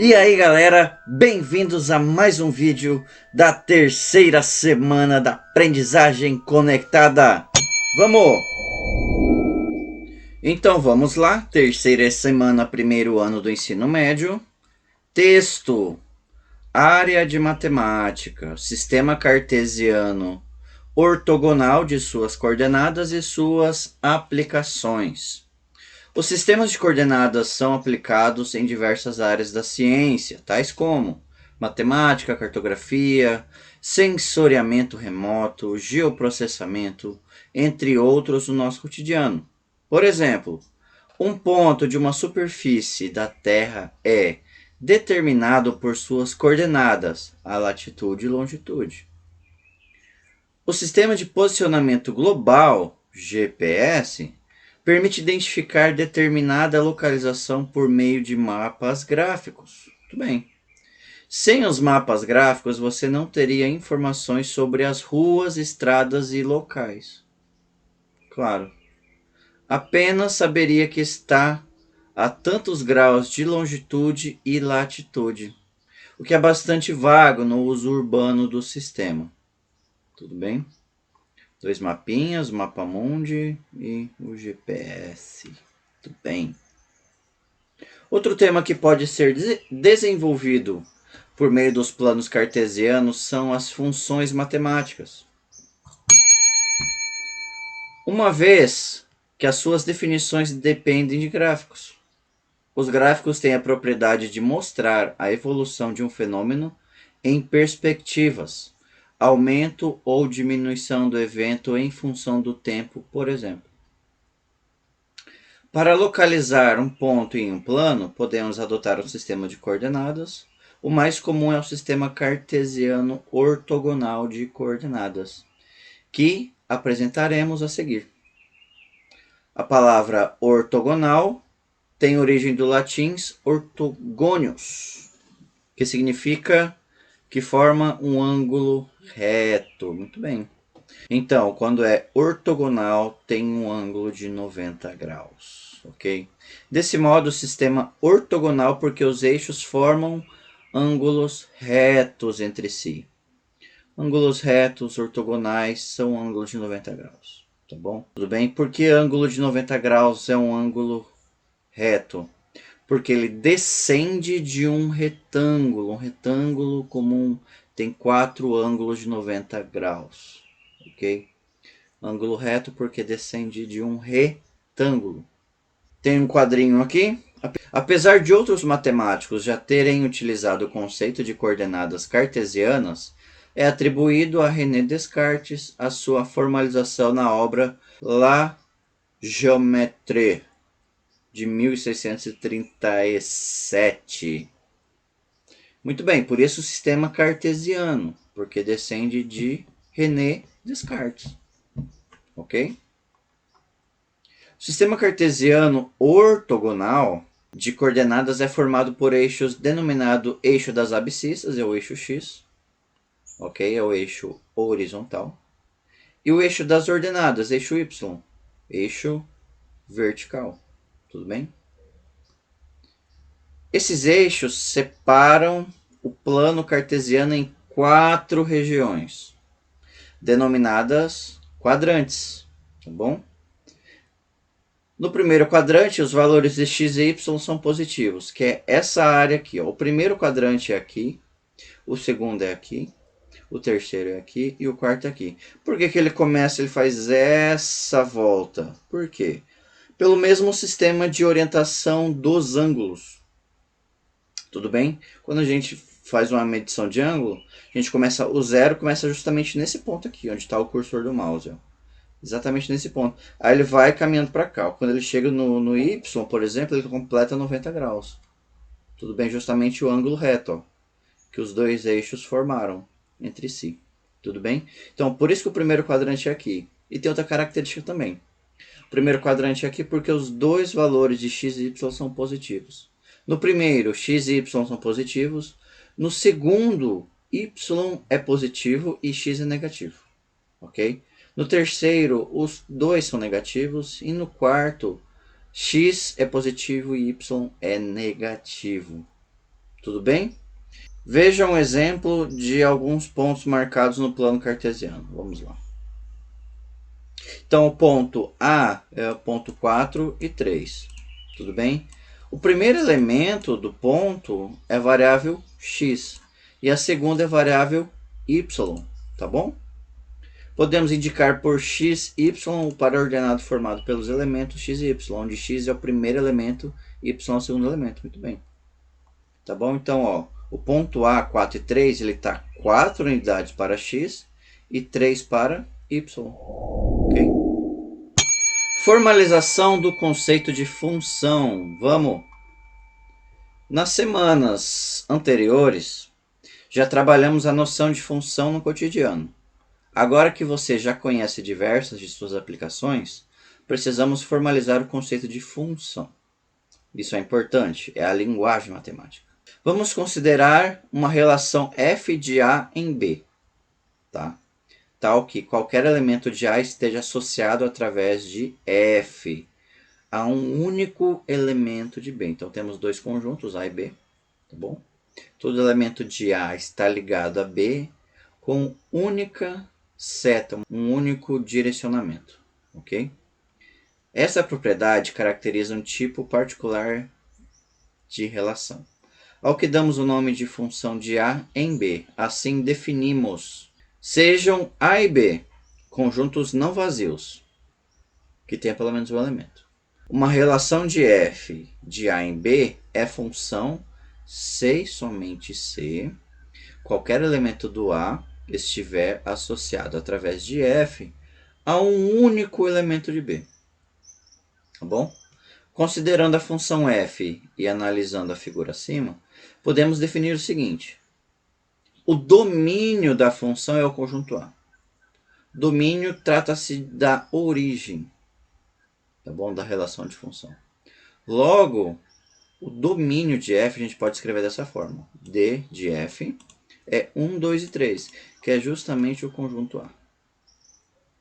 E aí galera, bem-vindos a mais um vídeo da terceira semana da aprendizagem conectada. Vamos! Então vamos lá, terceira semana, primeiro ano do ensino médio. Texto, área de matemática, sistema cartesiano ortogonal de suas coordenadas e suas aplicações. Os sistemas de coordenadas são aplicados em diversas áreas da ciência, tais como matemática, cartografia, sensoriamento remoto, geoprocessamento, entre outros no nosso cotidiano. Por exemplo, um ponto de uma superfície da Terra é determinado por suas coordenadas, a latitude e longitude. O sistema de posicionamento global, GPS, permite identificar determinada localização por meio de mapas gráficos. Muito bem. Sem os mapas gráficos, você não teria informações sobre as ruas, estradas e locais. Claro. Apenas saberia que está a tantos graus de longitude e latitude, o que é bastante vago no uso urbano do sistema. Tudo bem? Dois mapinhas, o mapa mundi e o GPS. Tudo bem. Outro tema que pode ser desenvolvido por meio dos planos cartesianos são as funções matemáticas. Uma vez que as suas definições dependem de gráficos. Os gráficos têm a propriedade de mostrar a evolução de um fenômeno em perspectivas, aumento ou diminuição do evento em função do tempo, por exemplo. Para localizar um ponto em um plano, podemos adotar o sistema de coordenadas. O mais comum é o sistema cartesiano ortogonal de coordenadas, que apresentaremos a seguir. A palavra ortogonal tem origem do latim ortogonius, que significa que forma um ângulo reto. Muito bem. Então, quando é ortogonal, tem um ângulo de 90 graus, ok? Desse modo, o sistema ortogonal porque os eixos formam ângulos retos entre si. Ângulos retos ortogonais são ângulos de 90 graus, tá bom? Tudo bem? Por que ângulo de 90 graus é um ângulo reto? Porque ele descende de um retângulo. Um retângulo comum tem 4 ângulos de 90 graus, ok? Ângulo reto porque descende de um retângulo. Tem um quadrinho aqui. Apesar de outros matemáticos já terem utilizado o conceito de coordenadas cartesianas, é atribuído a René Descartes a sua formalização na obra La Géométrie, de 1637. Muito bem, por isso o sistema cartesiano, porque descende de René Descartes. Ok? O sistema cartesiano ortogonal de coordenadas é formado por eixos denominado eixo das abscissas, é o eixo X, ok? É o eixo horizontal. E o eixo das ordenadas, eixo Y, eixo vertical. Tudo bem? Esses eixos separam o plano cartesiano em 4 regiões, denominadas quadrantes, tá bom? No primeiro quadrante, os valores de x e y são positivos, que é essa área aqui. Ó. O primeiro quadrante é aqui, o segundo é aqui, o terceiro é aqui e o quarto é aqui. Por que ele começa, ele faz essa volta? Por quê? Pelo mesmo sistema de orientação dos ângulos. Tudo bem? Quando a gente faz uma medição de ângulo, a gente começa, o zero começa justamente nesse ponto aqui, onde está o cursor do mouse. Ó. Exatamente nesse ponto. Aí ele vai caminhando para cá. Quando ele chega no Y, por exemplo, ele completa 90 graus. Tudo bem? Justamente o ângulo reto, ó, que os dois eixos formaram entre si. Tudo bem? Então, por isso que o primeiro quadrante é aqui. E tem outra característica também. O primeiro quadrante é aqui porque os dois valores de x e y são positivos. No primeiro, x e y são positivos. No segundo, y é positivo e x é negativo. Ok? No terceiro, os dois são negativos. E no quarto, x é positivo e y é negativo. Tudo bem? Veja um exemplo de alguns pontos marcados no plano cartesiano. Vamos lá. Então, o ponto A é o ponto 4 e 3. Tudo bem? O primeiro elemento do ponto é a variável x e a segunda é a variável y, tá bom? Podemos indicar por x, y o par ordenado formado pelos elementos x e y, onde x é o primeiro elemento e y é o segundo elemento. Muito bem. Tá bom? Então, ó, o ponto A, 4 e 3, ele está 4 unidades para x e 3 para y. Ok? Formalização do conceito de função. Vamos! Nas semanas anteriores, já trabalhamos a noção de função no cotidiano. Agora que você já conhece diversas de suas aplicações, precisamos formalizar o conceito de função. Isso é importante, é a linguagem matemática. Vamos considerar uma relação f de A em B, tá? Tal que qualquer elemento de A esteja associado através de F a um único elemento de B. Então temos dois conjuntos, A e B, tá bom? Todo elemento de A está ligado a B com única seta, um único direcionamento, ok? Essa propriedade caracteriza um tipo particular de relação, ao que damos o nome de função de A em B. Assim definimos: sejam A e B conjuntos não vazios, que tenha pelo menos um elemento. Uma relação de f de A em B é função se e somente se qualquer elemento do A estiver associado através de f a um único elemento de B. Tá bom? Considerando a função f e analisando a figura acima, podemos definir o seguinte: o domínio da função é o conjunto A. Domínio trata-se da origem, tá bom? Da relação de função. Logo, o domínio de f a gente pode escrever dessa forma: D de f é 1, 2 e 3, que é justamente o conjunto A. Tá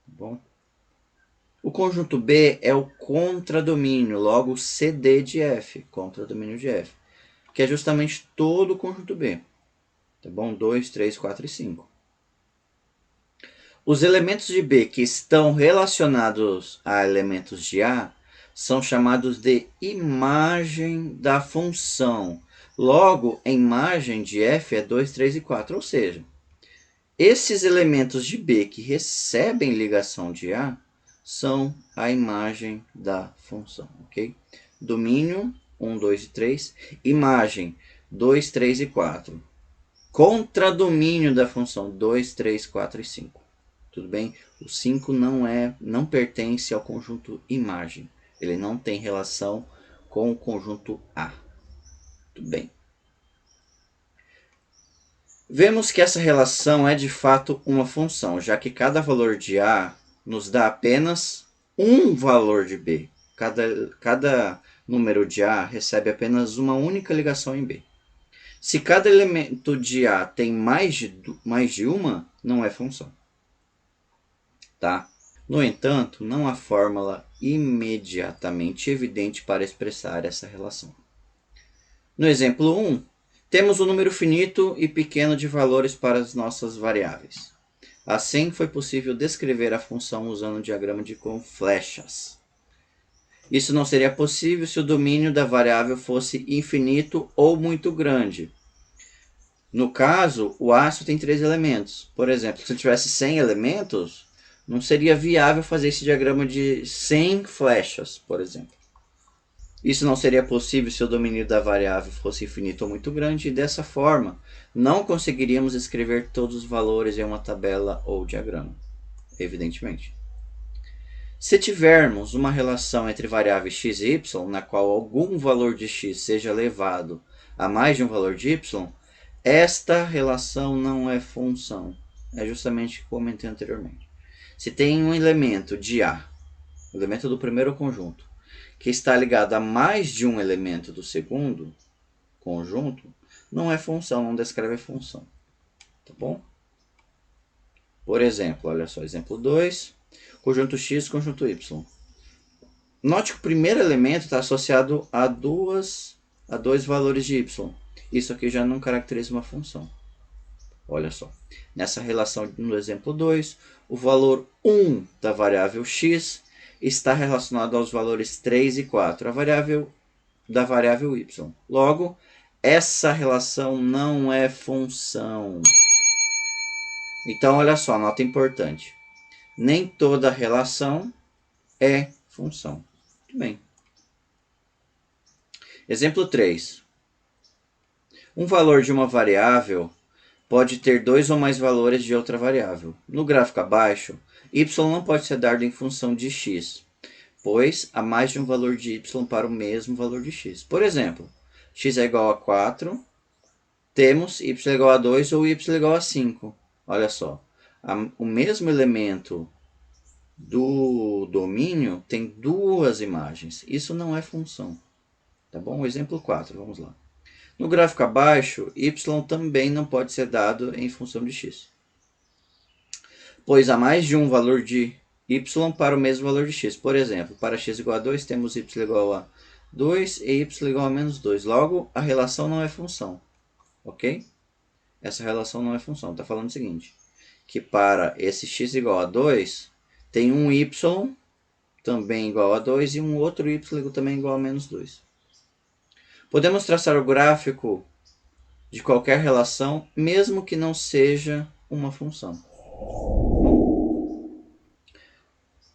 bom? O conjunto B é o contradomínio, logo CD de f, contradomínio de f, que é justamente todo o conjunto B. Tá bom? 2, 3, 4 e 5. Os elementos de B que estão relacionados a elementos de A são chamados de imagem da função. Logo, a imagem de f é 2, 3 e 4, ou seja, esses elementos de B que recebem ligação de A são a imagem da função, ok? Domínio 1, 2 e 3, imagem 2, 3 e 4. Contradomínio da função 2, 3, 4 e 5. Tudo bem? O 5 não pertence ao conjunto imagem. Ele não tem relação com o conjunto A. Tudo bem? Vemos que essa relação é de fato uma função, já que cada valor de A nos dá apenas um valor de B. Cada número de A recebe apenas uma única ligação em B. Se cada elemento de A tem mais de uma, não é função. Tá? No entanto, não há fórmula imediatamente evidente para expressar essa relação. No exemplo 1, temos um número finito e pequeno de valores para as nossas variáveis. Assim, foi possível descrever a função usando um diagrama com flechas. Isso não seria possível se o domínio da variável fosse infinito ou muito grande. No caso, o A só tem 3 elementos. Por exemplo, se tivesse 100 elementos, não seria viável fazer esse diagrama de 100 flechas, por exemplo. Isso não seria possível se o domínio da variável fosse infinito ou muito grande, e dessa forma, não conseguiríamos escrever todos os valores em uma tabela ou diagrama, evidentemente. Se tivermos uma relação entre variáveis x e y, na qual algum valor de x seja elevado a mais de um valor de y, esta relação não é função. É justamente o que comentei anteriormente. Se tem um elemento de A, o elemento do primeiro conjunto, que está ligado a mais de um elemento do segundo conjunto, não é função, não descreve função. Tá bom? Por exemplo, olha só, exemplo 2, conjunto x, conjunto y. Note que o primeiro elemento está associado a dois valores de y. Isso aqui já não caracteriza uma função. Olha só, nessa relação no exemplo 2, o valor 1 da variável x está relacionado aos valores 3 e 4 da variável y. Logo, essa relação não é função. Então, olha só, nota importante. Nem toda relação é função. Muito bem. Exemplo 3. Um valor de uma variável pode ter dois ou mais valores de outra variável. No gráfico abaixo, y não pode ser dado em função de x, pois há mais de um valor de y para o mesmo valor de x. Por exemplo, x é igual a 4, temos y é igual a 2 ou y é igual a 5. Olha só, o mesmo elemento do domínio tem duas imagens. Isso não é função. Tá bom? Exemplo 4, vamos lá. No gráfico abaixo, y também não pode ser dado em função de x, pois há mais de um valor de y para o mesmo valor de x. Por exemplo, para x igual a 2, temos y igual a 2 e y igual a menos 2. Logo, a relação não é função. Ok? Essa relação não é função. Está falando o seguinte, que para esse x igual a 2, tem um y também igual a 2 e um outro y também igual a menos 2. Podemos traçar o gráfico de qualquer relação, mesmo que não seja uma função.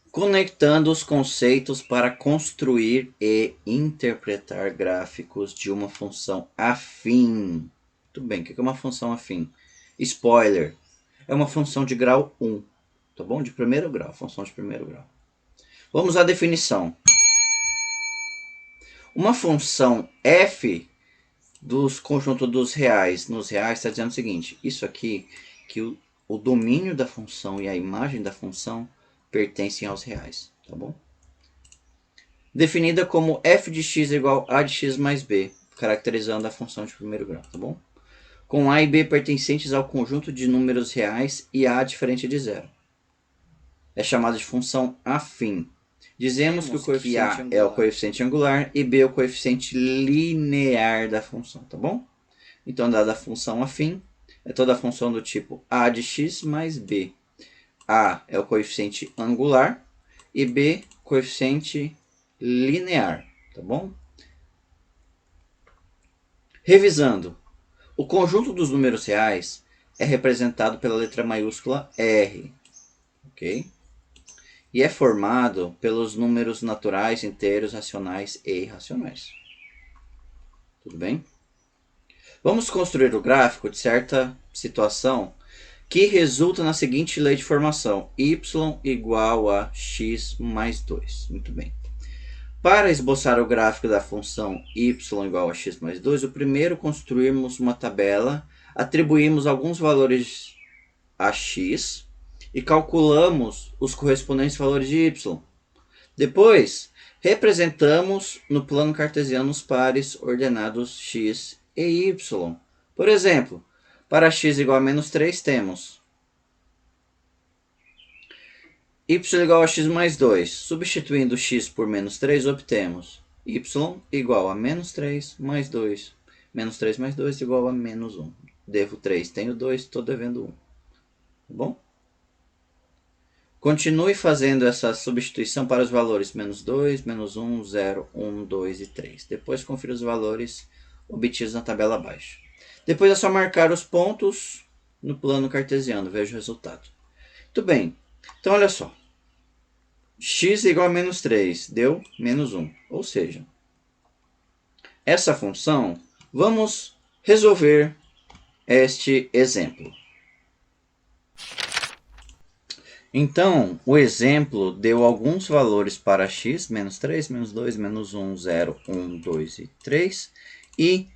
Conectando os conceitos para construir e interpretar gráficos de uma função afim. Muito bem, o que é uma função afim? Spoiler, é uma função de grau 1, tá bom? De primeiro grau, função de primeiro grau. Vamos à definição. Uma função f dos conjuntos dos reais nos reais está dizendo o seguinte, isso aqui, que o domínio da função e a imagem da função pertencem aos reais, tá bom? Definida como f de x igual a de x mais b, caracterizando a função de primeiro grau, tá bom? Com a e b pertencentes ao conjunto de números reais e a diferente de zero. É chamada de função afim. Dizemos que o coeficiente A é o coeficiente angular e B é o coeficiente linear da função, tá bom? Então, dada a função afim, é toda a função do tipo a de x mais b. A é o coeficiente angular e B, coeficiente linear, tá bom? Revisando, o conjunto dos números reais é representado pela letra maiúscula R, ok? E é formado pelos números naturais, inteiros, racionais e irracionais. Tudo bem? Vamos construir o gráfico de certa situação que resulta na seguinte lei de formação: y igual a x mais 2. Muito bem. Para esboçar o gráfico da função y igual a x mais 2, o primeiro construirmos uma tabela, atribuímos alguns valores a x e calculamos os correspondentes valores de y. Depois, representamos no plano cartesiano os pares ordenados x e y. Por exemplo, para x igual a menos 3 temos y igual a x mais 2. Substituindo x por menos 3, obtemos y igual a menos 3 mais 2. Menos 3 mais 2 igual a menos 1. Devo 3, tenho 2, estou devendo 1. Tá bom? Continue fazendo essa substituição para os valores menos 2, menos 1, 0, 1, 2 e 3. Depois confira os valores obtidos na tabela abaixo. Depois é só marcar os pontos no plano cartesiano. Veja o resultado. Muito bem. Então, olha só. X igual a menos 3 deu menos 1. Ou seja, essa função, vamos resolver este exemplo. Então, o exemplo deu alguns valores para x, menos 3, menos 2, menos 1, 0, 1, 2 e 3. E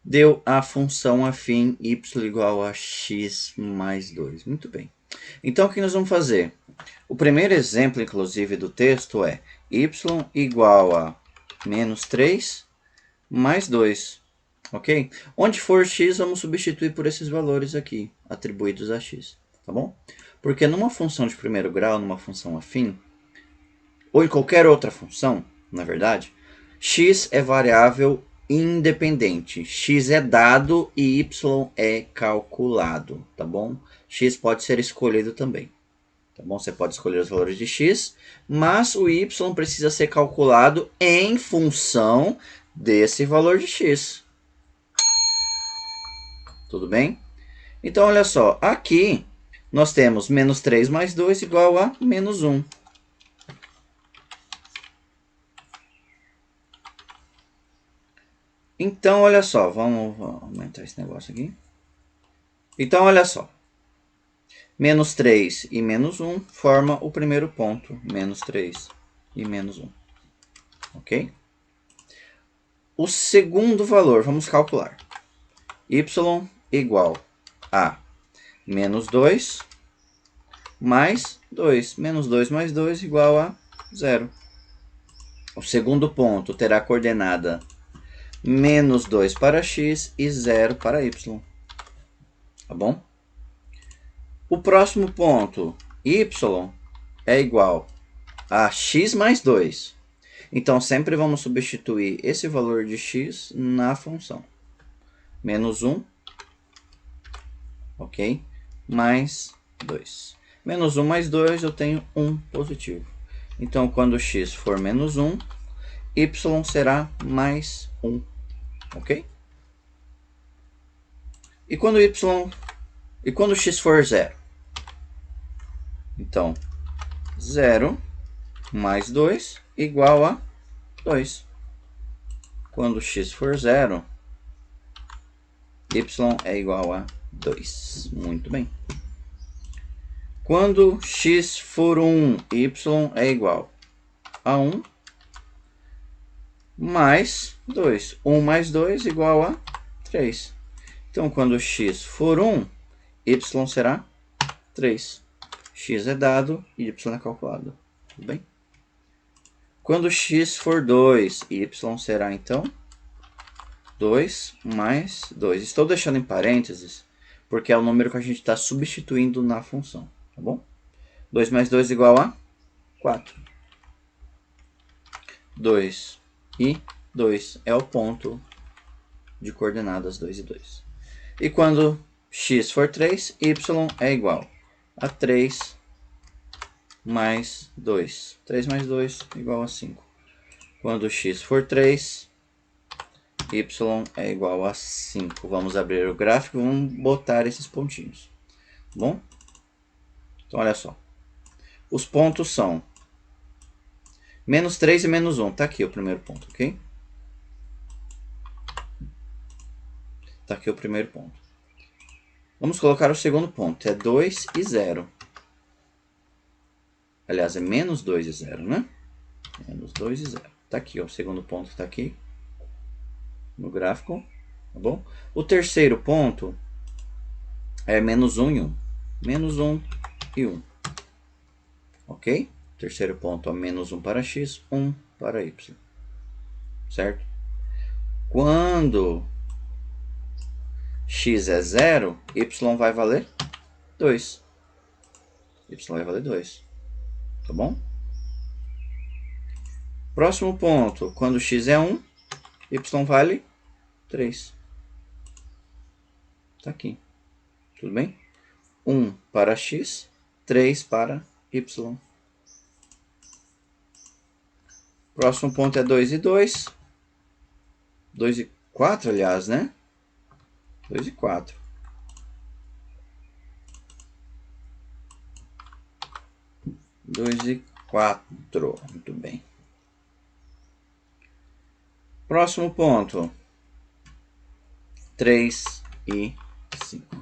deu a função afim y igual a x mais 2. Muito bem. Então, o que nós vamos fazer? O primeiro exemplo, inclusive, do texto é y igual a menos 3 mais 2. Ok? Onde for x, vamos substituir por esses valores aqui, atribuídos a x. Tá bom? Porque numa função de primeiro grau, numa função afim, ou em qualquer outra função, na verdade, x é variável independente. X é dado e Y é calculado, tá bom? X pode ser escolhido também, tá bom? Você pode escolher os valores de X, mas o Y precisa ser calculado em função desse valor de X. Tudo bem? Então, olha só, aqui nós temos menos 3 mais 2 igual a menos 1. Então, olha só, vamos aumentar esse negócio aqui. Então, olha só. Menos 3 e menos 1 forma o primeiro ponto. Menos 3 e menos 1. Ok? O segundo valor, vamos calcular. Y igual a menos 2 mais 2. Menos 2 mais 2 igual a 0. O segundo ponto terá a coordenada menos 2 para x e 0 para y. Tá bom? O próximo ponto, y é igual a x mais 2. Então, sempre vamos substituir esse valor de x na função. Menos 1, ok? Mais 2. Menos 1 mais 2, eu tenho 1 positivo. Então, quando x for menos 1, y será mais 1, ok? E quando x for 0? Então, 0 mais 2 igual a 2. Quando x for 0, y é igual a 2. Muito bem. Quando x for 1, y é igual a 1 mais 2. 1 mais 2 igual a 3. Então, quando x for 1, y será 3. X é dado e y é calculado. Tudo bem? Quando x for 2, y será, então, 2 mais 2. Estou deixando em parênteses, porque é o número que a gente está substituindo na função. Tá bom? 2 mais 2 igual a 4. 2 e 2 é o ponto de coordenadas 2 e 2. E quando x for 3, y é igual a 3 mais 2. 3 mais 2 igual a 5. Quando x for 3, y é igual a 5. Vamos abrir o gráfico e vamos botar esses pontinhos. Tá bom? Então, olha só. Os pontos são menos 3 e menos 1. Está aqui o primeiro ponto, ok? Está aqui o primeiro ponto. Vamos colocar o segundo ponto. É 2 e 0. Aliás, é menos 2 e 0, né? Menos 2 e 0. Está aqui, ó, o segundo ponto está aqui no gráfico. Tá bom? O terceiro ponto é menos 1 e 1. Menos 1 e 1. Ok? Terceiro ponto é menos 1 para x, 1 para y. Certo? Quando x é 0, y vai valer 2. Y vai valer 2. Tá bom? Próximo ponto. Quando x é 1, y vale 3. Tá aqui. Tudo bem? 1 para x, 3 para y. Próximo ponto é 2 e 2. 2 e 4, aliás, né? 2 e 4. 2 e 4. Muito bem. Próximo ponto. 3 e 5.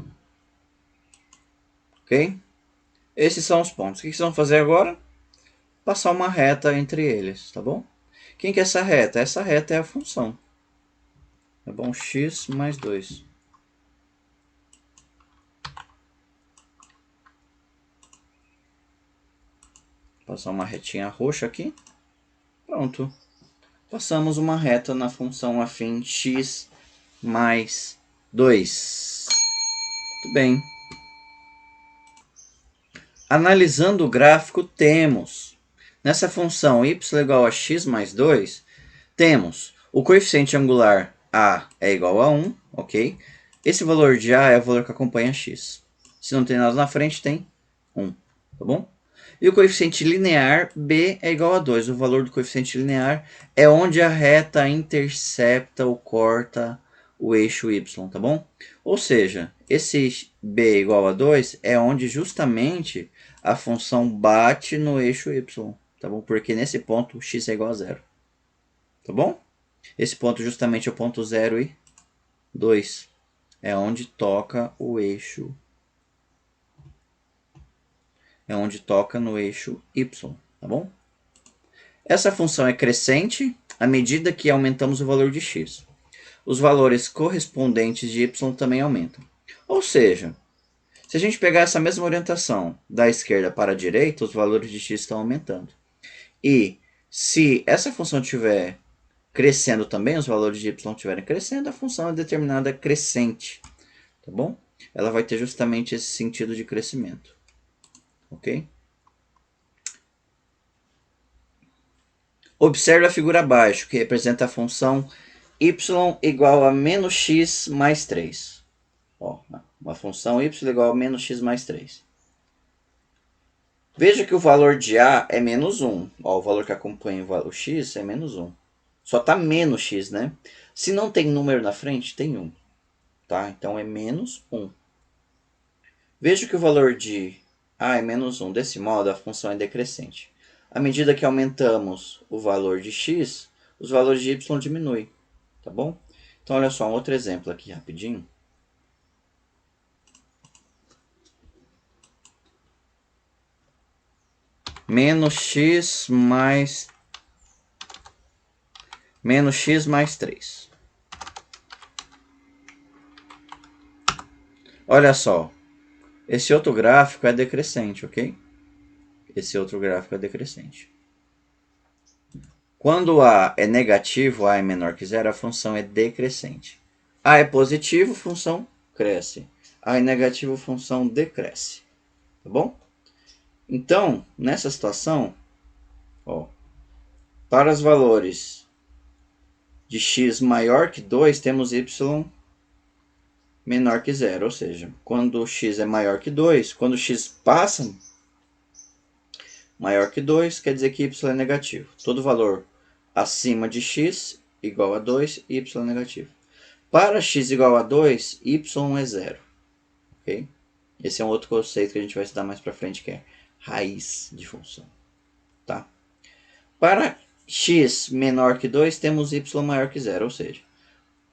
Ok? Esses são os pontos. O que vocês vão fazer agora? Passar uma reta entre eles, tá bom? Quem que é essa reta? Essa reta é a função. Tá bom? X mais 2. Passar uma retinha roxa aqui. Pronto. Passamos uma reta na função afim x mais 2. Muito bem. Analisando o gráfico, temos nessa função y igual a x mais 2, temos O coeficiente angular A é igual a 1, ok? Esse valor de A é o valor que acompanha x. Se não tem nada na frente, tem 1, tá bom? E o coeficiente linear B é igual a 2. O valor do coeficiente linear é onde a reta intercepta ou corta o eixo y, tá bom? Ou seja, esse B igual a 2 é onde justamente a função bate no eixo y, tá bom? Porque nesse ponto x é igual a 0, tá bom? Esse ponto justamente é o ponto 0 e 2. É onde toca o eixo. É onde toca no eixo y, tá bom? Essa função é crescente à medida que aumentamos o valor de x. Os valores correspondentes de y também aumentam. Ou seja, se a gente pegar essa mesma orientação da esquerda para a direita, os valores de x estão aumentando. E se essa função estiver crescendo também, os valores de y estiverem crescendo, a função é determinada crescente, tá bom? Ela vai ter justamente esse sentido de crescimento, ok? Observe a figura abaixo, que representa a função y igual a menos x mais 3. Ó, uma função y igual a menos x mais 3. Veja que o valor de A é menos 1. Ó, o valor que acompanha o x é menos 1. Só está menos x, né? Se não tem número na frente, tem 1. Tá? Então é menos 1. Veja que o valor de A é menos 1. Desse modo, a função é decrescente. À medida que aumentamos o valor de x, os valores de y diminuem. Tá bom? Então, olha só, um outro exemplo aqui rapidinho. Menos x mais 3. Olha só, esse outro gráfico é decrescente, ok? Esse outro gráfico é decrescente. Quando A é negativo, A é menor que zero, a função é decrescente. A é positivo, a função cresce. A é negativo, a função decresce. Tá bom? Então, nessa situação, ó, para os valores de x maior que 2, temos y menor que zero. Ou seja, quando x é maior que 2, quando x passa maior que 2, quer dizer que y é negativo. Todo valor acima de x igual a 2, y é negativo. Para x igual a 2, y é zero. Okay? Esse é um outro conceito que a gente vai estudar mais para frente, que é raiz de função. Tá? Para x menor que 2, temos y maior que zero. Ou seja,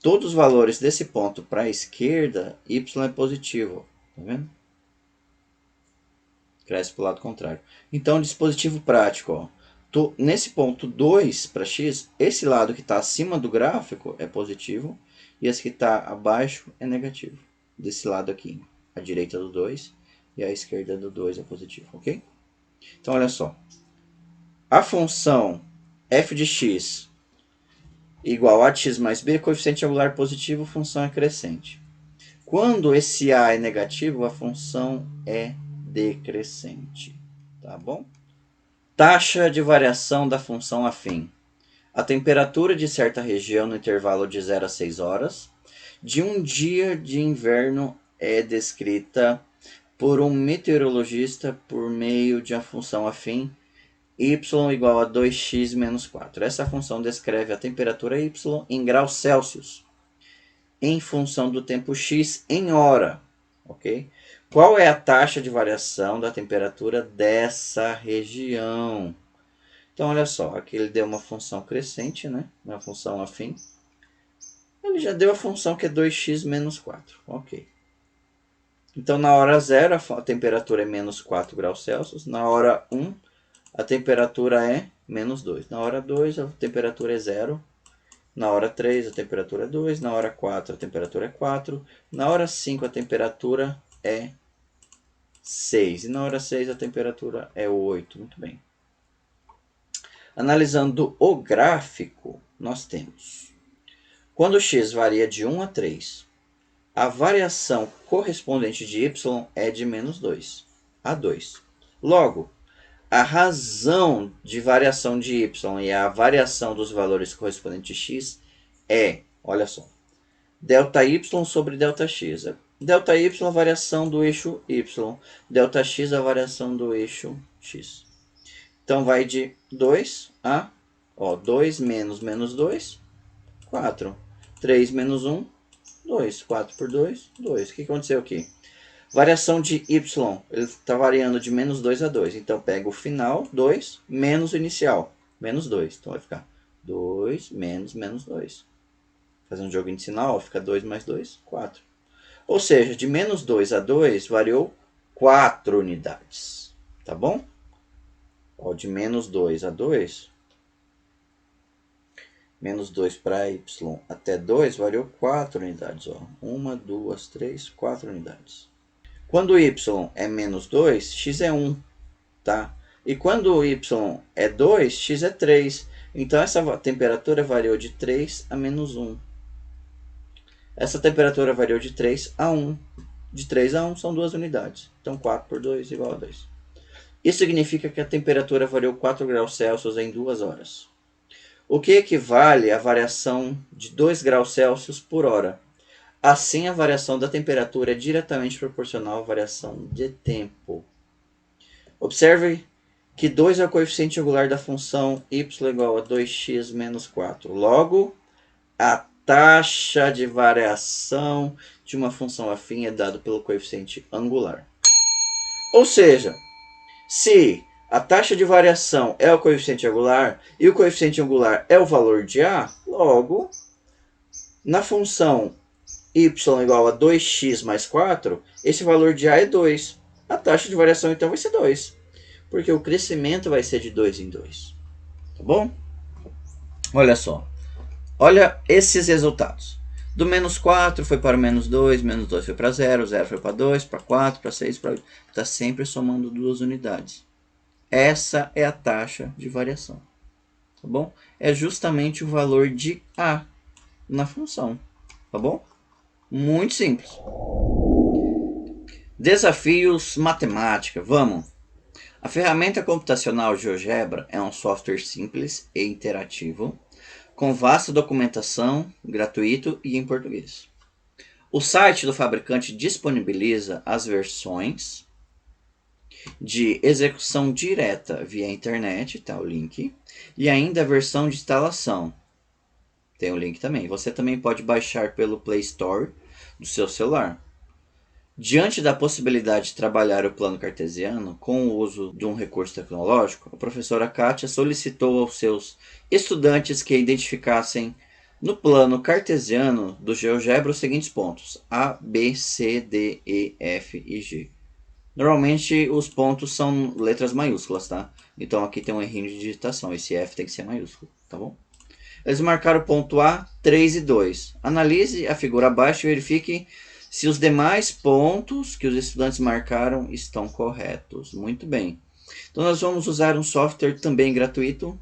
todos os valores desse ponto para a esquerda, y é positivo. Tá vendo? Cresce para o lado contrário. Então, dispositivo prático. Ó. Nesse ponto 2 para x, esse lado que está acima do gráfico é positivo e esse que está abaixo é negativo. Desse lado aqui, a direita do 2 e a esquerda do 2 é positivo, ok? Então, olha só. A função f de x igual a de x mais b, coeficiente angular positivo, função é crescente. Quando esse a é negativo, a função é decrescente. Tá bom? Taxa de variação da função afim. A temperatura de certa região no intervalo de 0 a 6 horas de um dia de inverno é descrita por um meteorologista por meio de uma função afim y igual a 2x menos 4. Essa função descreve a temperatura y em graus Celsius em função do tempo x em hora. Ok? Qual é a taxa de variação da temperatura dessa região? Então, olha só, aqui ele deu uma função crescente, né? Uma função afim. Ele já deu a função que é 2x menos 4. Ok. Então, na hora 0, a temperatura é menos 4 graus Celsius. Na hora 1, a temperatura é menos 2. Na hora 2, a temperatura é 0. Na hora 3, a temperatura é 2. Na hora 4, a temperatura é 4. Na hora 5, a temperatura é 6. E na hora 6, a temperatura é 8. Muito bem. Analisando o gráfico, nós temos, quando x varia de 1 a 3, a variação correspondente de y é de menos 2 a 2. Logo, a razão de variação de y e a variação dos valores correspondentes de x é, olha só, ΔY sobre ΔX. ΔY é a variação do eixo Y. ΔX é a variação do eixo X. Então vai de 2 a 2 menos menos 2, 4. 3 menos 1, 2. 4 por 2, 2. O que aconteceu aqui? Variação de Y, ele está variando de menos 2 a 2. Então pega o final, 2, menos o inicial, menos 2. Então vai ficar 2 menos menos 2. Fazendo um jogo sinal, fica 2 mais 2, 4. Ou seja, de menos 2 a 2 variou 4 unidades. Tá bom? De menos 2 a 2, menos 2 para y até 2 variou 4 unidades. 1, 2, 3, 4 unidades. Quando y é menos 2, x é 1. Tá? E quando y é 2, x é 3. Então essa temperatura variou de 3 a menos 1. Essa temperatura variou de 3 a 1. De 3 a 1 são 2 unidades. Então 4 por 2 igual a 2. Isso significa que a temperatura variou 4 graus Celsius em 2 horas. O que equivale à variação de 2 graus Celsius por hora. Assim, a variação da temperatura é diretamente proporcional à variação de tempo. Observe que 2 é o coeficiente angular da função y igual a 2x menos 4. Logo, a taxa de variação de uma função afim é dada pelo coeficiente angular. Ou seja, se a taxa de variação é o coeficiente angular e o coeficiente angular é o valor de A, logo, na função y igual a 2x mais 4, esse valor de A é 2. A taxa de variação então vai ser 2, porque o crescimento vai ser de 2 em 2. Tá bom? Olha só. Olha esses resultados. Do menos 4 foi para o menos 2 foi para 0, 0 foi para 2, para 4, para 6, para 8. Está sempre somando 2 unidades. Essa é a taxa de variação. Tá bom? É justamente o valor de A na função. Tá bom? Muito simples. Desafios matemática. Vamos! A ferramenta computacional GeoGebra é um software simples e interativo, com vasta documentação, gratuito e em português. O site do fabricante disponibiliza as versões de execução direta via internet, tá o link, e ainda a versão de instalação. Tem o link também. Você também pode baixar pelo Play Store do seu celular. Diante da possibilidade de trabalhar o plano cartesiano com o uso de um recurso tecnológico, a professora Kátia solicitou aos seus estudantes que identificassem no plano cartesiano do GeoGebra os seguintes pontos: A, B, C, D, E, F e G. Normalmente os pontos são letras maiúsculas, tá? Então aqui tem um errinho de digitação, esse F tem que ser maiúsculo, tá bom? Eles marcaram o ponto A, 3 e 2. Analise a figura abaixo e verifique se os demais pontos que os estudantes marcaram estão corretos. Muito bem. Então nós vamos usar um software também gratuito,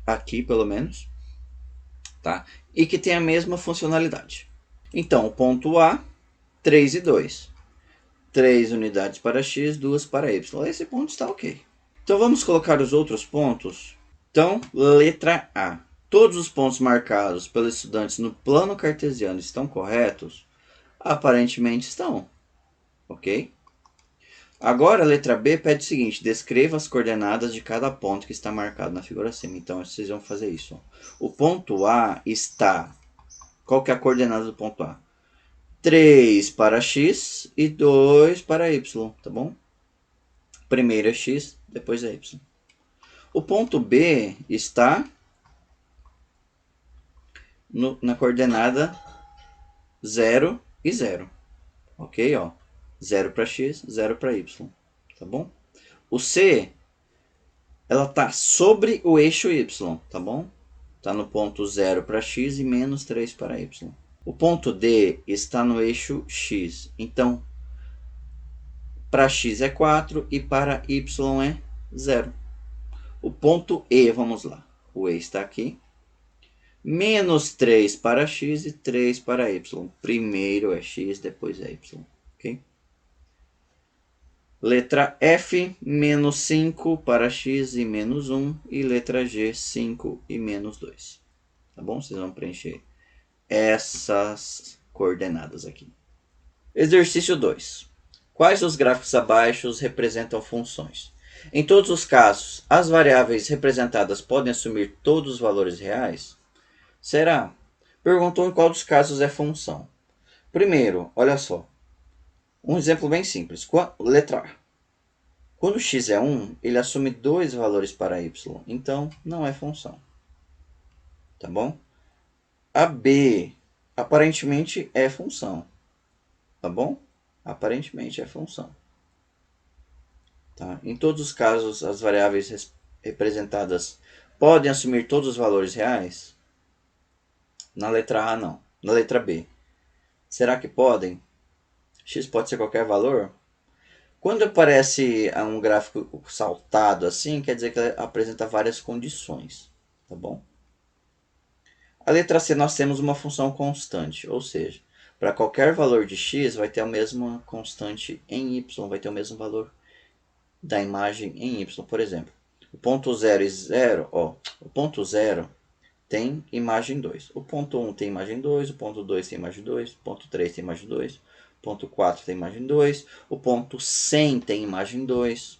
aqui pelo menos, tá? E que tem a mesma funcionalidade. Então, o ponto A, 3 e 2. 3 unidades para x, 2 para y. Esse ponto está ok. Então vamos colocar os outros pontos. Então, letra A. Todos os pontos marcados pelos estudantes no plano cartesiano estão corretos? Aparentemente estão, ok? Agora a letra B pede o seguinte: descreva as coordenadas de cada ponto que está marcado na figura acima. Então vocês vão fazer isso. O ponto A está... Qual que é a coordenada do ponto A? 3 para x e 2 para y, tá bom? Primeiro é x, depois é y. O ponto B está na coordenada 0 e 0. Ok? 0 para x, 0 para y. Tá bom? O C, ela está sobre o eixo y, tá bom? Está no ponto 0 para x e menos 3 para y. O ponto D está no eixo x. Então, para x é 4 e para y é 0. O ponto E, vamos lá. O E está aqui. Menos 3 para x e 3 para y. Primeiro é x, depois é y. Ok? Letra F, menos 5 para x e menos 1. E letra G, 5 e menos 2. Tá bom? Vocês vão preencher essas coordenadas aqui. Exercício 2. Quais dos gráficos abaixo representam funções? Em todos os casos, as variáveis representadas podem assumir todos os valores reais? Será? Perguntou em qual dos casos é função. Primeiro, olha só. Um exemplo bem simples. Letra A. Quando x é 1, ele assume dois valores para y. Então, não é função. Tá bom? A B, aparentemente, é função. Tá bom? Aparentemente é função. Tá? Em todos os casos, as variáveis representadas podem assumir todos os valores reais? Na letra A, não. Na letra B. Será que podem? X pode ser qualquer valor? Quando aparece um gráfico saltado assim, quer dizer que ele apresenta várias condições. Tá bom? A letra C, nós temos uma função constante, ou seja, para qualquer valor de x vai ter a mesma constante em y, vai ter o mesmo valor da imagem em y. Por exemplo, o ponto 0 e 0, o ponto 0 tem imagem 2. O ponto 1 tem imagem 2, o ponto 2 tem imagem 2, o ponto 3 tem imagem 2, o ponto 4 tem imagem 2, o ponto 100 tem imagem 2,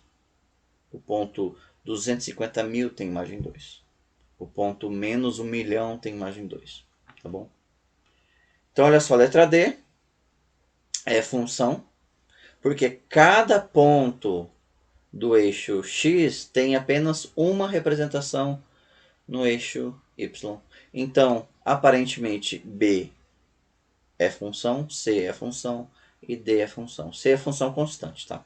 o ponto 250.000 tem imagem 2. O ponto menos 1 milhão tem imagem 2. Tá bom? Então, olha só, a letra D é função, porque cada ponto do eixo X tem apenas uma representação no eixo Y. Então, aparentemente, B é função, C é função e D é função. C é função constante, tá?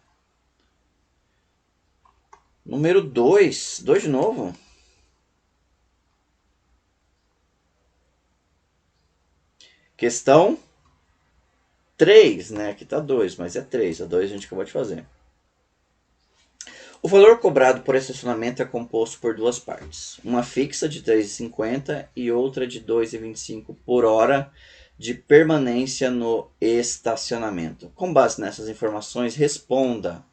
Número 2. 2 de novo. Questão 3, né? Aqui tá 2, mas é 3. A 2 a gente acabou de fazer. O valor cobrado por estacionamento é composto por duas partes. Uma fixa de R$ 3,50 e outra de R$ 2,25 por hora de permanência no estacionamento. Com base nessas informações, responda: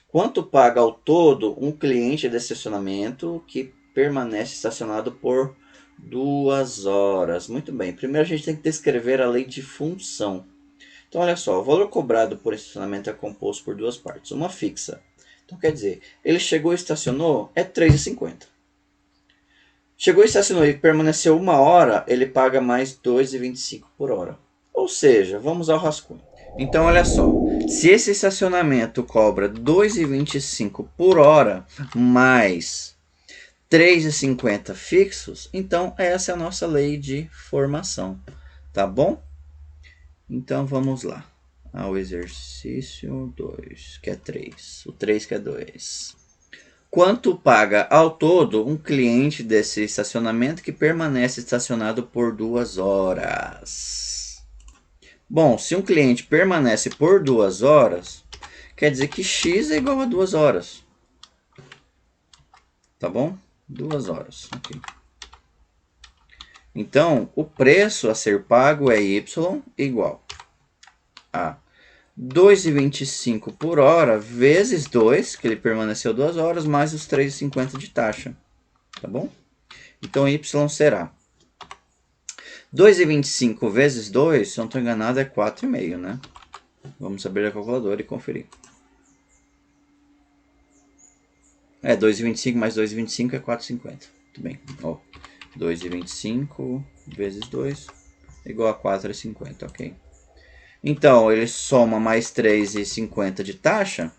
quanto paga ao todo um cliente de estacionamento que permanece estacionado por 2 horas? Muito bem. Primeiro a gente tem que descrever a lei de função. Então, olha só, o valor cobrado por estacionamento é composto por duas partes. Uma fixa. Então, quer dizer, ele chegou e estacionou, é R$ 3,50. Chegou e estacionou e permaneceu 1 hora, ele paga mais R$ 2,25 por hora. Ou seja, vamos ao rascunho. Então, olha só, se esse estacionamento cobra R$ 2,25 por hora, mais R$ 3,50 fixos, então essa é a nossa lei de formação, tá bom? Então, vamos lá ao exercício 2, que é 3. O 3 que é 2. Quanto paga ao todo um cliente desse estacionamento que permanece estacionado por 2 horas? Bom, se um cliente permanece por 2 horas, quer dizer que x é igual a 2 horas. Tá bom? 2 horas. Okay. Então, o preço a ser pago é y igual a 2,25 por hora vezes 2, que ele permaneceu 2 horas, mais os 3,50 de taxa. Tá bom? Então, y será 2,25 vezes 2, se eu não estou enganado, é 4,5, né? Vamos abrir a calculadora e conferir. 2,25 mais 2,25 é 4,50. Muito bem. 2,25 vezes 2 igual a 4,50, ok? Então, ele soma mais 3,50 de taxa,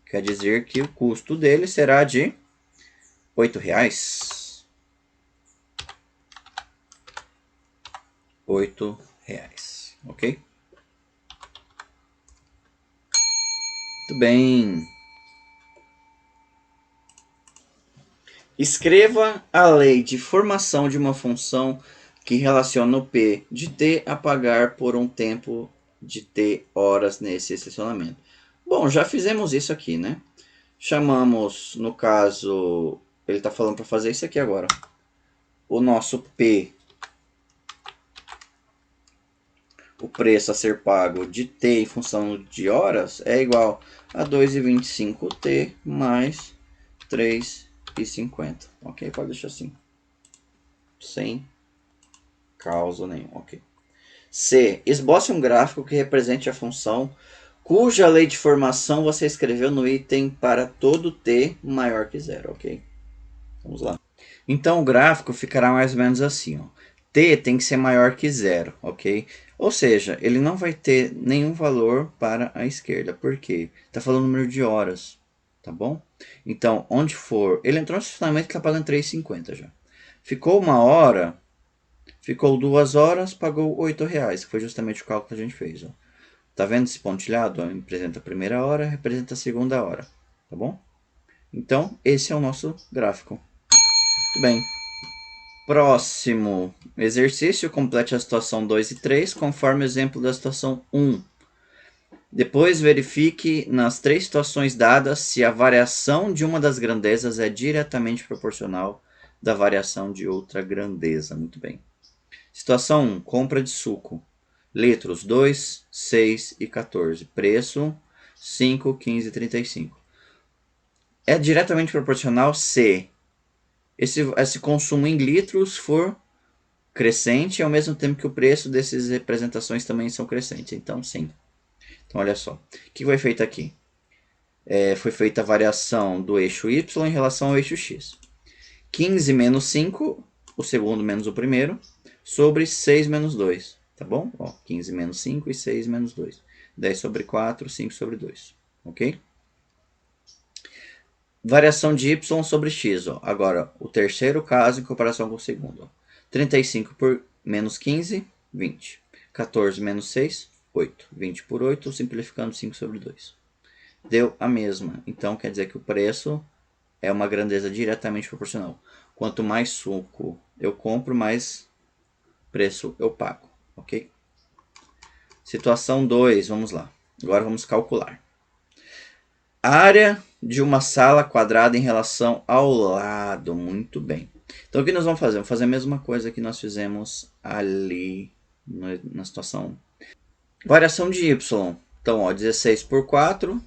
quer dizer que o custo dele será de R$ 8,00. R$ 8,00, ok? Muito bem. Escreva a lei de formação de uma função que relaciona o P de T a pagar por um tempo de T horas nesse estacionamento. Bom, já fizemos isso aqui, né? Chamamos, no caso, ele está falando para fazer isso aqui agora. O nosso P, o preço a ser pago de T em função de horas, é igual a 2,25T mais 3,50. Ok? Pode deixar assim. Sem Causa nenhuma, ok. C. Esboce um gráfico que represente a função cuja lei de formação você escreveu no item para todo t maior que zero, ok? Vamos lá. Então o gráfico ficará mais ou menos assim, ó. T tem que ser maior que zero, ok? Ou seja, ele não vai ter nenhum valor para a esquerda. Por quê? Está falando número de horas, tá bom? Então, onde for... Ele entrou no funcionamento que está pagando 3,50 já. Ficou 1 hora, ficou 2 horas, pagou R$8, que foi justamente o cálculo que a gente fez, ó. Tá vendo esse pontilhado? Representa a primeira hora, representa a segunda hora, tá bom? Então, esse é o nosso gráfico. Muito bem. Próximo exercício, complete a situação 2 e 3, conforme o exemplo da situação 1. Depois verifique nas 3 situações dadas se a variação de uma das grandezas é diretamente proporcional da variação de outra grandeza. Muito bem. Situação 1, compra de suco. Litros 2, 6 e 14. Preço 5, 15 e 35. É diretamente proporcional se esse consumo em litros for crescente, ao mesmo tempo que o preço dessas representações também são crescentes. Então, sim. Então, olha só. O que foi feito aqui? Foi feita a variação do eixo y em relação ao eixo x. 15 menos 5, o segundo menos o primeiro, sobre 6 menos 2. Tá bom? Ó, 15 menos 5 e 6 menos 2. 10 sobre 4, 5 sobre 2. Ok? Variação de y sobre x. Ó. Agora, o terceiro caso em comparação com o segundo. Ó. 35 por menos 15, 20. 14 menos 6, 8. 20 por 8, simplificando 5 sobre 2. Deu a mesma. Então, quer dizer que o preço é uma grandeza diretamente proporcional. Quanto mais suco eu compro, mais preço eu pago. Ok? Situação 2, vamos lá. Agora vamos calcular. A área de uma sala quadrada em relação ao lado. Muito bem. Então, o que nós vamos fazer? Vamos fazer a mesma coisa que nós fizemos ali na situação 1. Variação de y. Então, ó, 16 por 4.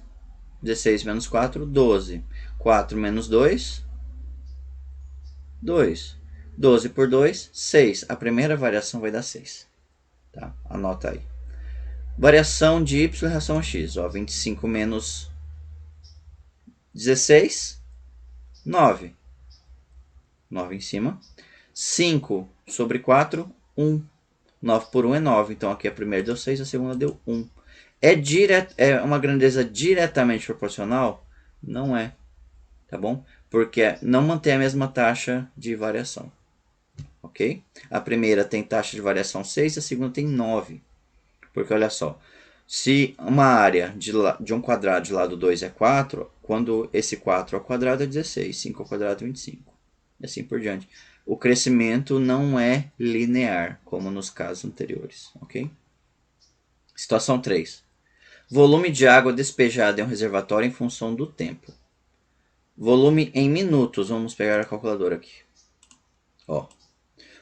16 menos 4, 12. 4 menos 2, 2. 12 por 2, 6. A primeira variação vai dar 6. Tá? Anota aí. Variação de y em relação a x. Ó, 25 menos 16, 9. 9 em cima. 5 sobre 4, 1. 9 por 1 é 9. Então aqui a primeira deu 6, a segunda deu 1. É uma grandeza diretamente proporcional? Não é. Tá bom? Porque não mantém a mesma taxa de variação. Ok? A primeira tem taxa de variação 6, a segunda tem 9. Porque olha só, se uma área de um quadrado de lado 2 é 4, quando esse 4 ao quadrado é 16, 5 ao quadrado é 25. E assim por diante. O crescimento não é linear, como nos casos anteriores. Ok? Situação 3. Volume de água despejada em um reservatório em função do tempo. Volume em minutos. Vamos pegar a calculadora aqui. Ó,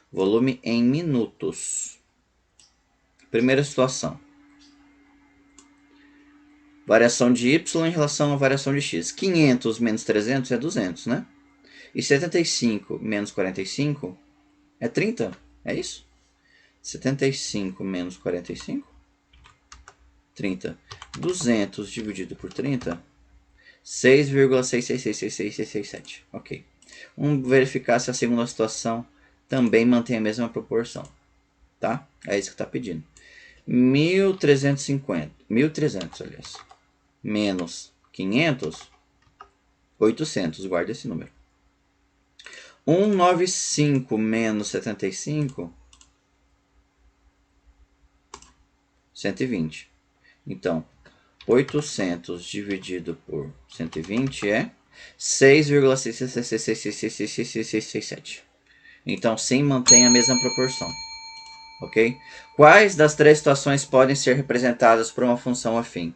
volume em minutos. Primeira situação. Variação de y em relação à variação de x. 500 menos 300 é 200, né? E 75 menos 45 é 30. É isso? 75 menos 45? 30. 200 dividido por 30, 6,666667. Ok. Vamos verificar se a segunda situação também mantém a mesma proporção. Tá? É isso que está pedindo. 1.300, aliás. Menos 500, 800. Guarda esse número. 195 menos 75, 120. Então, 800 dividido por 120 é 6,666667. Então, sim, mantém a mesma proporção. Ok? Quais das 3 situações podem ser representadas por uma função afim?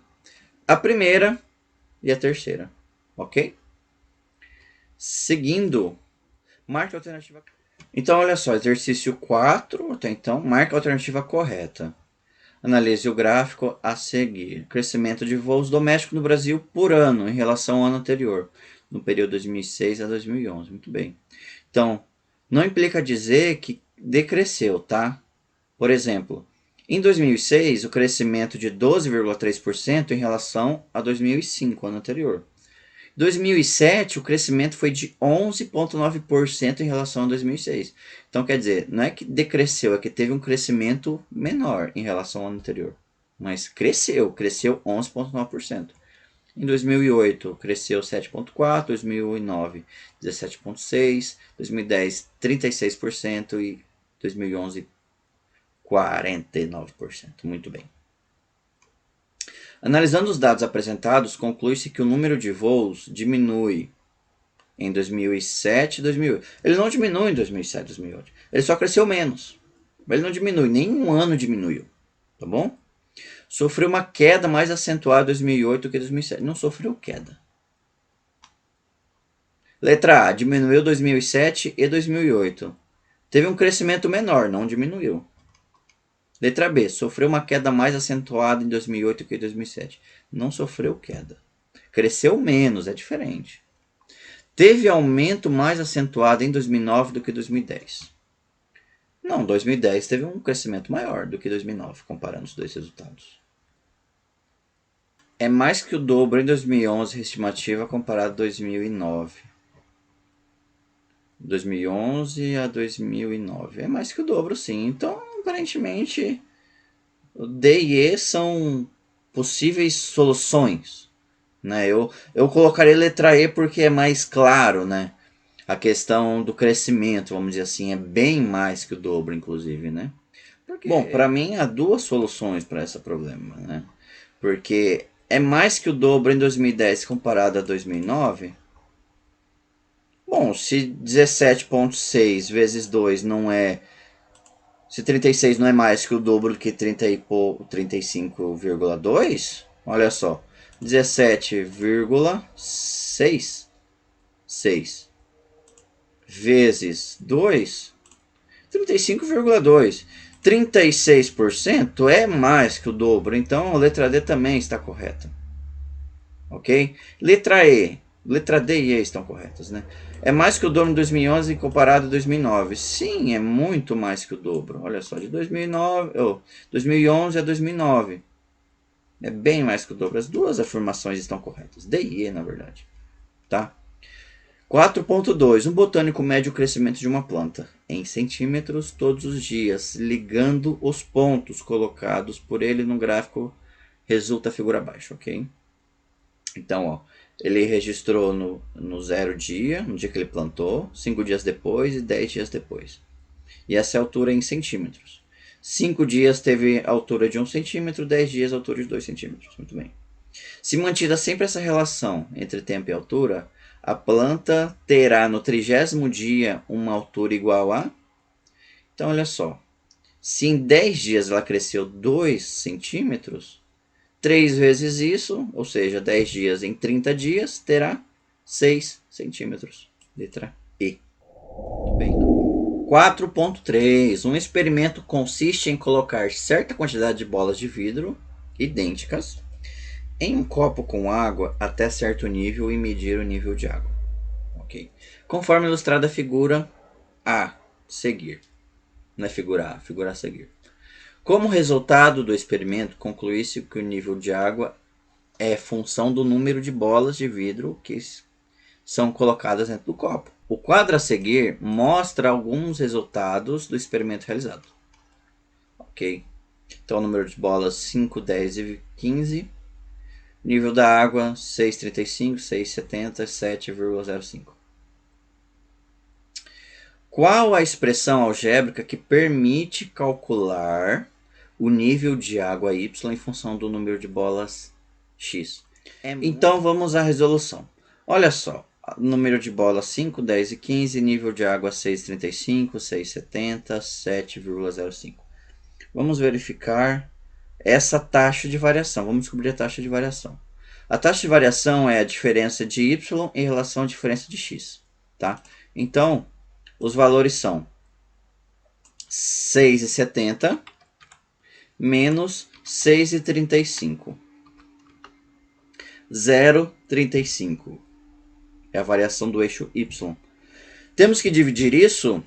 A primeira e a terceira. Ok? Seguindo, marque a alternativa. Então, olha só, exercício 4, até então, marque a alternativa correta. Analise o gráfico a seguir. Crescimento de voos domésticos no Brasil por ano em relação ao ano anterior, no período 2006 a 2011. Muito bem. Então, não implica dizer que decresceu, tá? Por exemplo, em 2006, o crescimento de 12,3% em relação a 2005, ano anterior. Em 2007, o crescimento foi de 11,9% em relação a 2006. Então, quer dizer, não é que decresceu, é que teve um crescimento menor em relação ao ano anterior. Mas cresceu 11,9%. Em 2008, cresceu 7,4%, 2009, 17,6%, 2010, 36% e 2011, 49%. Muito bem. Analisando os dados apresentados, conclui-se que o número de voos diminui em 2007 e 2008. Ele não diminui em 2007 e 2008. Ele só cresceu menos. Ele não diminui, nenhum ano diminuiu. Tá bom? Sofreu uma queda mais acentuada em 2008 do que em 2007. Não sofreu queda. Letra A, diminuiu 2007 e 2008. Teve um crescimento menor, não diminuiu. Letra B, sofreu uma queda mais acentuada em 2008 que em 2007. Não sofreu queda. Cresceu menos, é diferente. Teve aumento mais acentuado em 2009 do que 2010. Não, 2010 teve um crescimento maior do que 2009, comparando os dois resultados. É mais que o dobro em 2011, estimativa comparada a 2009. 2011 a 2009. É mais que o dobro, sim. Então, aparentemente, o D e E são possíveis soluções. Né? Eu colocaria letra E porque é mais claro, né? A questão do crescimento, vamos dizer assim, é bem mais que o dobro, inclusive, né? Bom, para mim há duas soluções para esse problema, né? Porque é mais que o dobro em 2010 comparado a 2009. Bom, se 17,6 vezes 2 não é... Se 36 não é mais que o dobro do que 35,2, olha só. 17,6 vezes 2, 35,2. 36% é mais que o dobro, então a letra D também está correta. Ok? Letra E. Letra D e E estão corretas, né? É mais que o dobro em 2011 comparado a 2009. Sim, é muito mais que o dobro. Olha só, de 2011 a 2009. É bem mais que o dobro. As duas afirmações estão corretas. D e E, na verdade. Tá? 4.2. Um botânico mede o crescimento de uma planta em centímetros todos os dias, ligando os pontos colocados por ele no gráfico, resulta a figura abaixo, ok? Então, ó, ele registrou no 0 dia, no dia que ele plantou, 5 dias depois e 10 dias depois. E essa é a altura em centímetros. 5 dias teve a altura de 1 centímetro, 10 dias a altura de 2 centímetros. Muito bem. Se mantida sempre essa relação entre tempo e altura, a planta terá no 30º dia uma altura igual a... Então, olha só. Se em 10 dias ela cresceu 2 centímetros, 3 vezes isso, ou seja, 10 dias em 30 dias, terá 6 centímetros. Letra E. Muito bem. 4.3. Um experimento consiste em colocar certa quantidade de bolas de vidro idênticas em um copo com água até certo nível e medir o nível de água. Ok? Conforme ilustrada a figura a seguir. Não é figura A, figura a seguir. Como resultado do experimento, conclui-se que o nível de água é função do número de bolas de vidro que são colocadas dentro do copo. O quadro a seguir mostra alguns resultados do experimento realizado. Ok? Então, o número de bolas 5, 10 e 15. Nível da água 6,35, 6,70, 7,05. Qual a expressão algébrica que permite calcular o nível de água Y em função do número de bolas X? Então vamos à resolução. Olha só, número de bolas 5, 10 e 15, nível de água 6,35, 6,70, 7,05. Vamos verificar essa taxa de variação. Vamos descobrir a taxa de variação. A taxa de variação é a diferença de Y em relação à diferença de X. Tá? Então, os valores são 6,70 menos 6,35. 0,35 é a variação do eixo Y. Temos que dividir isso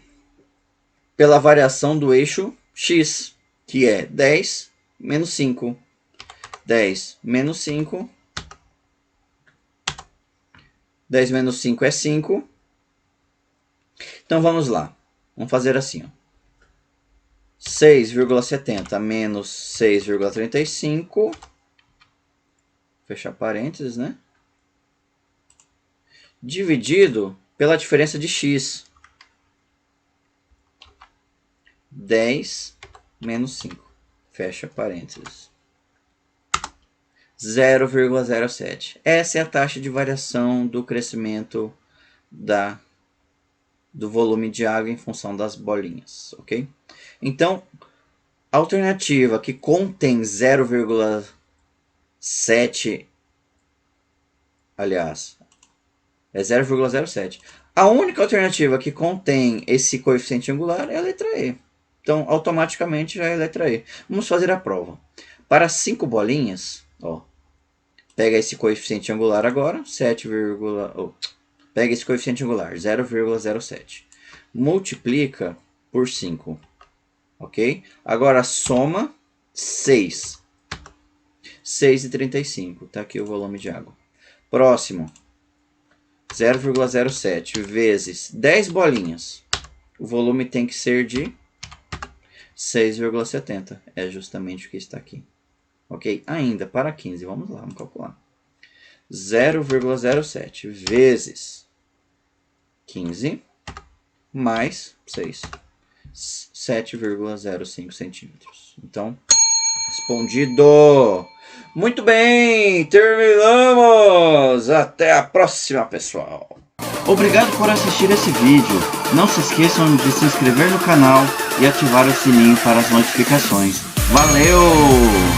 pela variação do eixo X. que é 10 menos 5. 10 menos 5. 10 menos 5 é 5. Então vamos lá. Vamos fazer assim, ó. 6,70 menos 6,35. Fechar parênteses, né? Dividido pela diferença de x. 10 menos 5. Fecha parênteses. 0,07. Essa é a taxa de variação do crescimento do volume de água em função das bolinhas, ok? Então, a alternativa que contém 0,7, aliás, é 0,07. A única alternativa que contém esse coeficiente angular é a letra E. Então, automaticamente já é a letra E. Vamos fazer a prova. Para 5 bolinhas, ó, pega esse coeficiente angular agora, 7, pega esse coeficiente angular, 0,07. Multiplica por 5. Ok? Agora soma 6. 6,35. Tá aqui o volume de água. Próximo. 0,07 vezes 10 bolinhas. O volume tem que ser de 6,70. É justamente o que está aqui. Ok? Ainda para 15. Vamos lá, vamos calcular. 0,07 vezes 15 mais 6. 7,05 centímetros. Então, respondido. Muito bem, terminamos. Até a próxima, pessoal. Obrigado por assistir esse vídeo. Não se esqueçam de se inscrever no canal e ativar o sininho para as notificações. Valeu!